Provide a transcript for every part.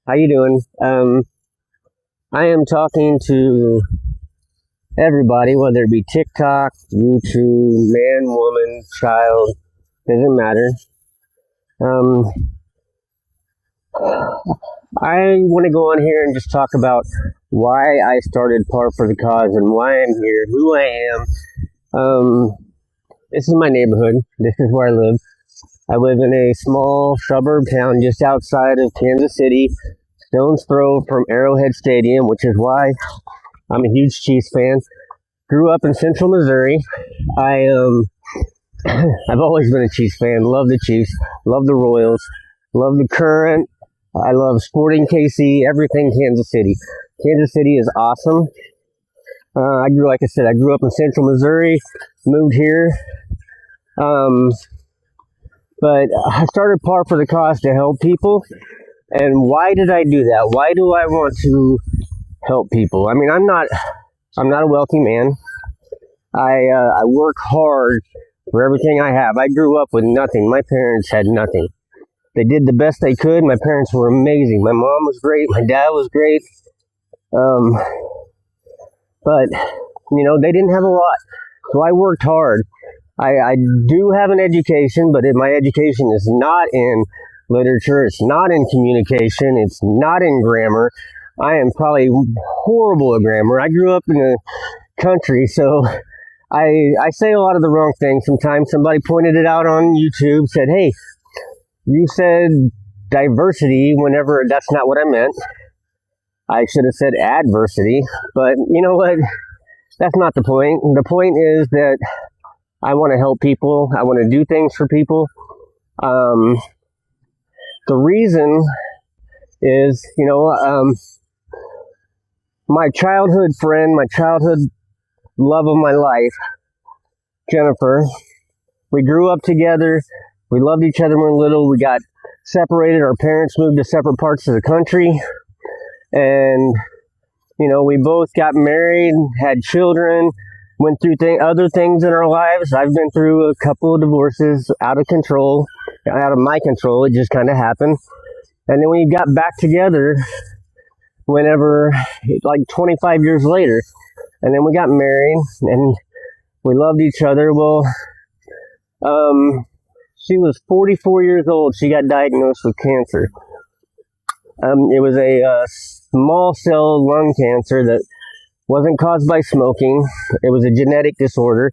How you doing? I am talking to everybody, whether it be TikTok, YouTube, man, woman, child, doesn't matter. Um, I want to go on here and just talk about why I started Par for the Cause and why I'm here, who I am. This is my neighborhood. This is where I live. I live in a small suburb town just outside of Kansas City, stone's throw from Arrowhead Stadium, which is why I'm a huge Chiefs fan. Grew up in Central Missouri. I've always been a Chiefs fan. Love the Chiefs. Love the Royals. Love the Current. I love Sporting KC. Everything Kansas City. Kansas City is awesome. Like I said, I grew up in Central Missouri. Moved here. But I started Par for the Cause to help people. And why did I do that? Why do I want to help people? I mean, I'm not a wealthy man. I work hard for everything I have. I grew up with nothing. My parents had nothing. They did the best they could. My parents were amazing. My mom was great. My dad was great. But they didn't have a lot. So I worked hard. I do have an education, but my education is not in literature. It's not in communication. It's not in grammar. I am probably horrible at grammar. I grew up in the country, so I say a lot of the wrong things sometimes. Somebody pointed it out on YouTube, said, hey, you said diversity whenever that's not what I meant. I should have said adversity, but you know what? That's not the point. The point is that I want to help people. I want to do things for people. The reason is, my childhood friend, my childhood love of my life, Jennifer, we grew up together. We loved each other when we were little. We got separated. Our parents moved to separate parts of the country. And, we both got married, had children, went through other things in our lives. I've been through a couple of divorces out of my control. It just kind of happened. And then we got back together whenever, like 25 years later. And then we got married and we loved each other. Well, she was 44 years old. She got diagnosed with cancer. It was a small cell lung cancer that wasn't caused by smoking. It was a genetic disorder.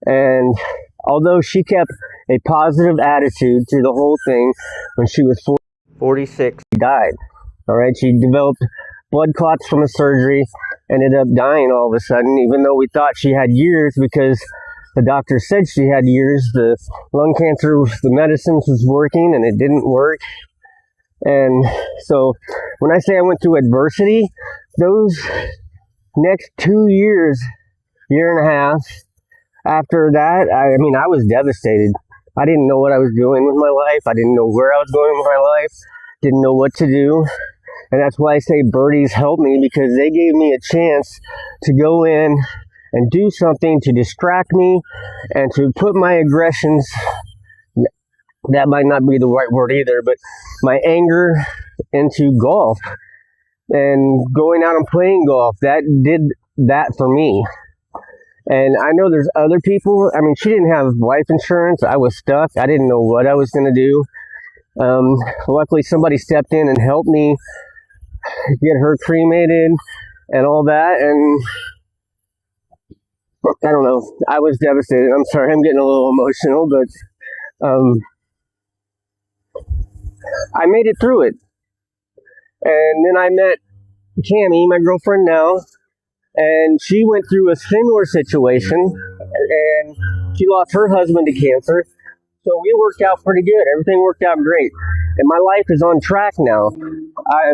And although she kept a positive attitude through the whole thing, when she was 46, she died. All right, she developed blood clots from a surgery, ended up dying all of a sudden, even though we thought she had years because the doctor said she had years. The lung cancer, the medicines was working and it didn't work. And so when I say I went through adversity, those next 2 years, year and a half after that, I was devastated. I didn't know what I was doing with my life. I didn't know where I was going with my life. Didn't know what to do. And that's why I say birdies helped me, because they gave me a chance to go in and do something to distract me and to put my aggressions, that might not be the right word either, but my anger into golf and going out and playing golf. That did that for me. And I know there's other people. I mean, she didn't have life insurance. I was stuck. I didn't know what I was going to do. Luckily, somebody stepped in and helped me get her cremated and all that. And I don't know. I was devastated. I'm sorry. I'm getting a little emotional, but I made it through it. And then I met Cammie, my girlfriend now, and she went through a similar situation, and she lost her husband to cancer. So we worked out pretty good. Everything worked out great. And my life is on track now. I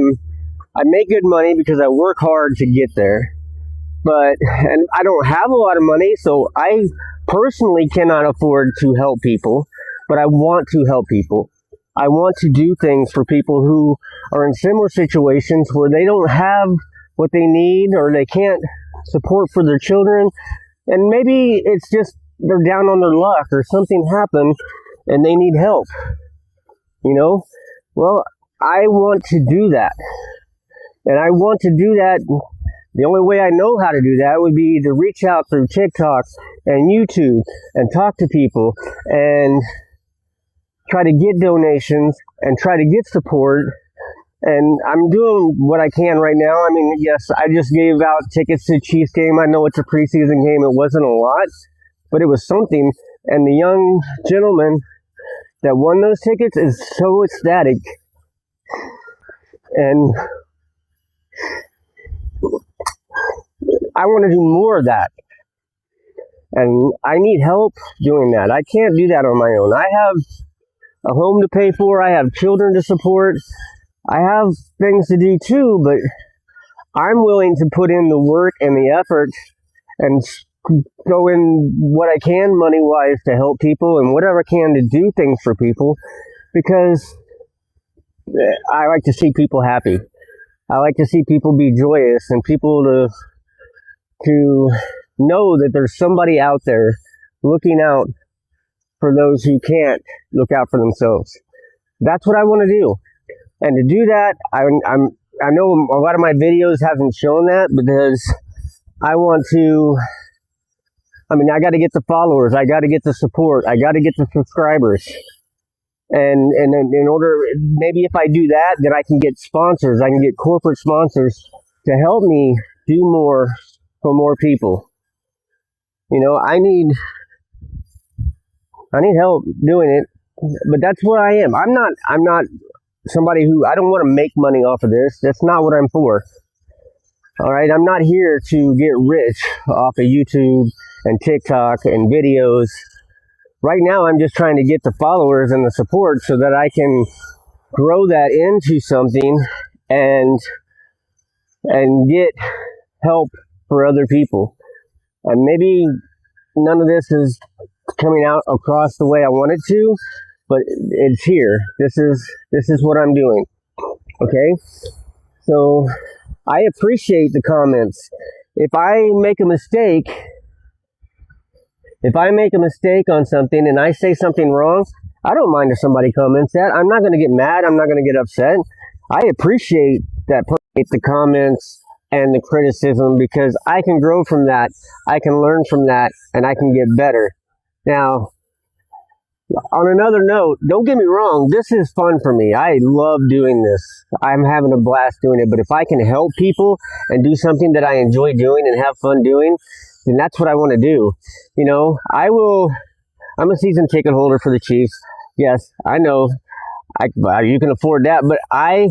make good money because I work hard to get there. And I don't have a lot of money, so I personally cannot afford to help people, but I want to help people. I want to do things for people who are in similar situations where they don't have what they need or they can't support for their children. And maybe it's just they're down on their luck or something happened and they need help. Well, I want to do that. And I want to do that. The only way I know how to do that would be to reach out through TikTok and YouTube and talk to people and try to get donations and try to get support. And I'm doing what I can right now. I mean, yes, I just gave out tickets to the Chiefs game. I know it's a preseason game. It wasn't a lot, but it was something. And the young gentleman that won those tickets is so ecstatic. And I want to do more of that. And I need help doing that. I can't do that on my own. I have a home to pay for. I have children to support. I have things to do too, but I'm willing to put in the work and the effort and go in what I can money-wise to help people and whatever I can to do things for people, because I like to see people happy. I like to see people be joyous and people to know that there's somebody out there looking out for those who can't look out for themselves. That's what I want to do. And to do that, I know a lot of my videos haven't shown that because I want to, I got to get the followers, I got to get the support, I got to get the subscribers. And in order, maybe if I do that, then I can get sponsors, I can get corporate sponsors to help me do more for more people. I need help doing it, but that's what I am. I'm not somebody who, I don't want to make money off of this. That's not what I'm for. All right, I'm not here to get rich off of YouTube and TikTok and videos. Right now, I'm just trying to get the followers and the support so that I can grow that into something and get help for other people. And maybe none of this is coming out across the way I want it to, but it's here. This is what I'm doing. Okay? So I appreciate the comments. If I make a mistake on something and I say something wrong, I don't mind if somebody comments that. I'm not going to get mad. I'm not going to get upset. I appreciate that the comments and the criticism, because I can grow from that. I can learn from that, and I can get better. Now, on another note, don't get me wrong, this is fun for me. I love doing this. I'm having a blast doing it, but if I can help people and do something that I enjoy doing and have fun doing, then that's what I want to do. I'm a season ticket holder for the Chiefs. Yes, I know you can afford that, but I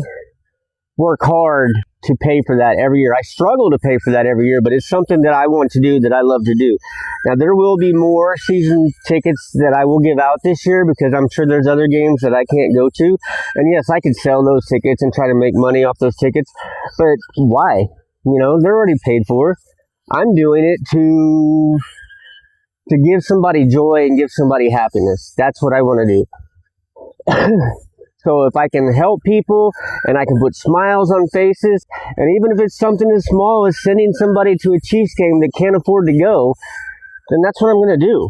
work hard to pay for that every year. I struggle to pay for that every year, but it's something that I want to do, that I love to do. Now, there will be more season tickets that I will give out this year because I'm sure there's other games that I can't go to. And yes, I could sell those tickets and try to make money off those tickets, but why? They're already paid for. I'm doing it to give somebody joy and give somebody happiness. That's what I want to do. So if I can help people and I can put smiles on faces, and even if it's something as small as sending somebody to a Chiefs game that can't afford to go, then that's what I'm going to do,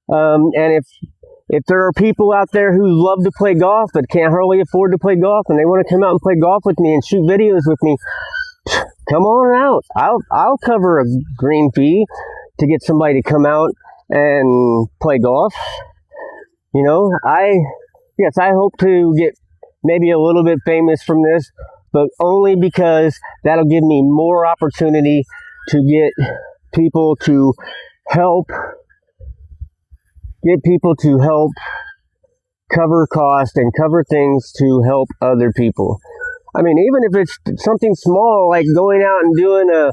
And if there are people out there who love to play golf but can't hardly afford to play golf and they want to come out and play golf with me and shoot videos with me, come on out. I'll cover a green fee to get somebody to come out and play golf. Yes, I hope to get maybe a little bit famous from this, but only because that'll give me more opportunity to get people to help cover costs and cover things to help other people. Even if it's something small, like going out and doing a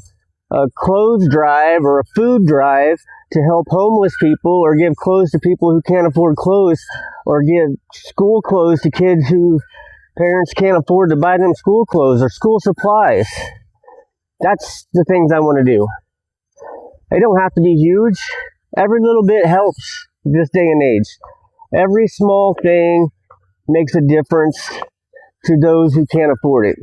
clothes drive or a food drive to help homeless people, or give clothes to people who can't afford clothes, or give school clothes to kids who parents can't afford to buy them school clothes or school supplies. That's the things I want to do. They don't have to be huge. Every little bit helps this day and age. Every small thing makes a difference to those who can't afford it.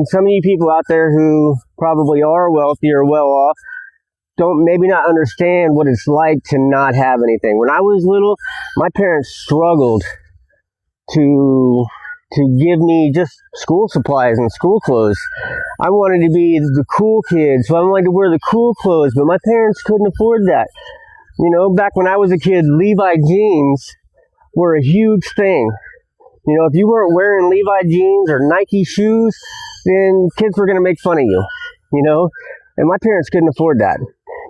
Some of you people out there who probably are wealthy or well off don't maybe not understand what it's like to not have anything. When I was little, my parents struggled to give me just school supplies and school clothes. I wanted to be the cool kid, so I wanted to wear the cool clothes, but my parents couldn't afford that. You know, back when I was a kid, Levi jeans were a huge thing. You know, if you weren't wearing Levi jeans or Nike shoes, then kids were going to make fun of you, you know, and my parents couldn't afford that.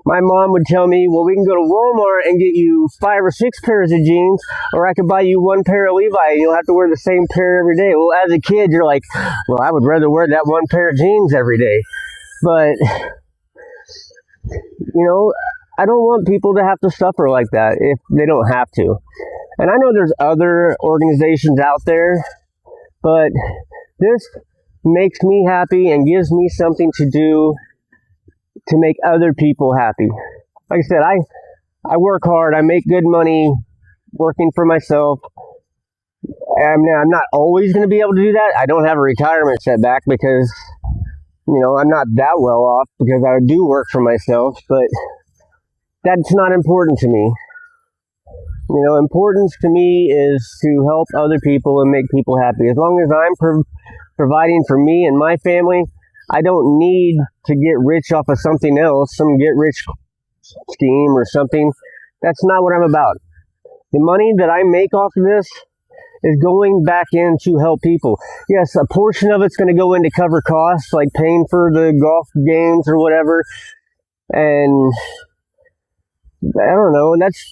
My mom would tell me, well, we can go to Walmart and get you 5 or 6 pairs of jeans, or I could buy you 1 pair of Levi and you'll have to wear the same pair every day. Well, as a kid, you're like, well, I would rather wear that 1 pair of jeans every day. But, you know, I don't want people to have to suffer like that if they don't have to. And I know there's other organizations out there, but this makes me happy and gives me something to do to make other people happy. Like I said, I work hard. I make good money working for myself. I'm not always going to be able to do that. I don't have a retirement setback because, you know, I'm not that well off because I do work for myself, but that's not important to me. You know, importance to me is to help other people and make people happy. As long as I'm providing for me and my family, I don't need to get rich off of something else, some get rich scheme or something. That's not what I'm about. The money that I make off of this is going back in to help people. Yes, a portion of it's going to go in to cover costs, like paying for the golf games or whatever. And I don't know, and that's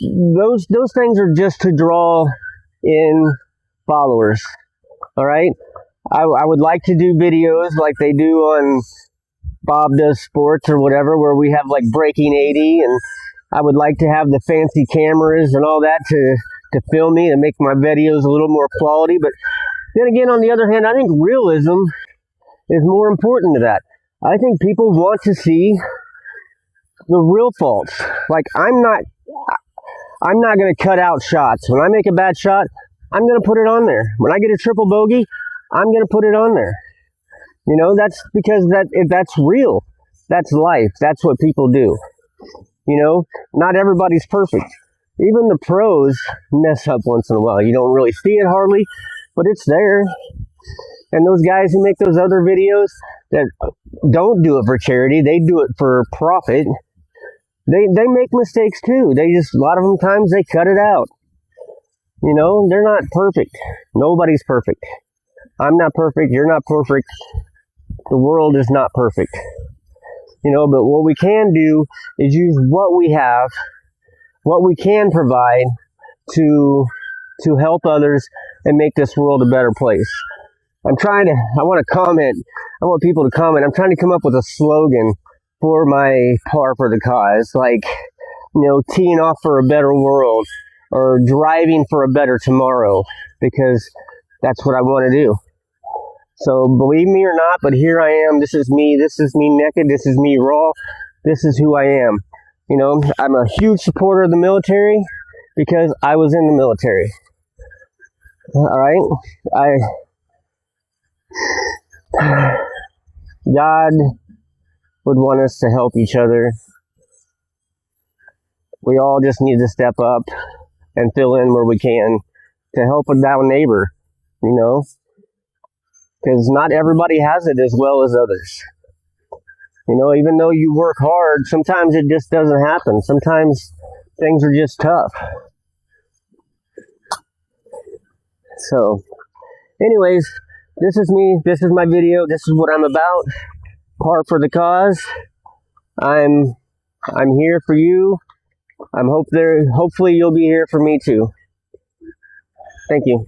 those things are just to draw in followers. All right? I would like to do videos like they do on Bob Does Sports or whatever, where we have like Breaking 80, and I would like to have the fancy cameras and all that to film me and make my videos a little more quality. But then again, on the other hand, I think realism is more important to that. I think people want to see the real faults. Like, I'm not going to cut out shots. When I make a bad shot, I'm going to put it on there. When I get a triple bogey, I'm going to put it on there. You know, that's because that's real. That's life. That's what people do. You know, not everybody's perfect. Even the pros mess up once in a while. You don't really see it hardly, but it's there. And those guys who make those other videos that don't do it for charity, they do it for profit. They make mistakes too. A lot of times they cut it out. You know, they're not perfect. Nobody's perfect. I'm not perfect. You're not perfect. The world is not perfect. You know, but what we can do is use what we have, what we can provide to help others and make this world a better place. I want people to comment. I'm trying to come up with a slogan for my Par for the Cause, like, you know, teeing off for a better world or driving for a better tomorrow, because that's what I want to do. So believe me or not, but here I am. This is me naked. This is me raw. This is who I am. You know, I'm a huge supporter of the military because I was in the military. All right. God would want us to help each other. We all just need to step up and fill in where we can to help a down neighbor, you know, because not everybody has it as well as others. You know, even though you work hard, sometimes it just doesn't happen. Sometimes things are just tough. So, anyways, this is me. This is my video. This is what I'm about. Par for the Cause. I'm here for you. Hopefully you'll be here for me too. Thank you.